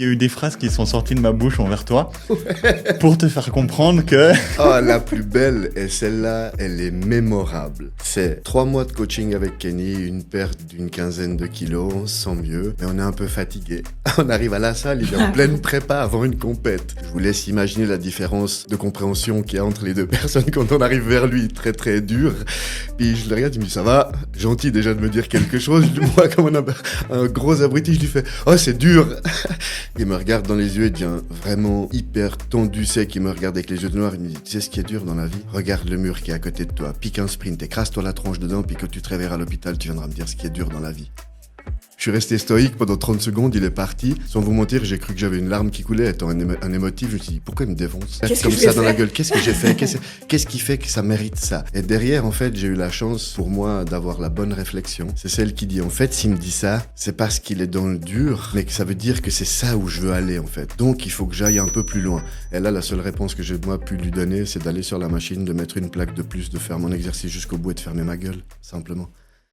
Il y a eu des phrases qui sont sorties de ma bouche envers toi pour te faire comprendre que... Oh, la plus belle, et celle-là, elle est mémorable. C'est 3 mois de coaching avec Kenny, une perte d'une 15aine de kilos, on se sent mieux, mais on est un peu fatigué. On arrive à la salle, il est en pleine prépa avant une compète. Je vous laisse imaginer la différence de compréhension qu'il y a entre les deux personnes quand on arrive vers lui, très très dur. Puis je le regarde, il me dit ça va, gentil déjà de me dire quelque chose. Moi, comme un gros abruti, je lui fais oh c'est dur. Il me regarde dans les yeux et devient vraiment hyper tendu, sec. Il me regarde avec les yeux noirs. Il me dit, tu sais ce qui est dur dans la vie? Regarde le mur qui est à côté de toi. Pique un sprint, écrase-toi la tronche dedans, puis que tu te réveilleras à l'hôpital, tu viendras me dire ce qui est dur dans la vie. Je suis resté stoïque pendant 30 secondes, il est parti. Sans vous mentir, j'ai cru que j'avais une larme qui coulait. Étant un émotif, je me suis dit, pourquoi il me défonce comme ça dans la gueule? Qu'est-ce que j'ai fait? Qu'est-ce qui fait que ça mérite ça? Et derrière, en fait, j'ai eu la chance, pour moi, d'avoir la bonne réflexion. C'est celle qui dit, en fait, s'il me dit ça, c'est parce qu'il est dans le dur, mais que ça veut dire que c'est ça où je veux aller, en fait. Donc, il faut que j'aille un peu plus loin. Et là, la seule réponse que j'ai, moi, pu lui donner, c'est d'aller sur la machine, de mettre une plaque de plus, de faire mon exercice jusqu'au bout et de fermer ma gueule, simplement.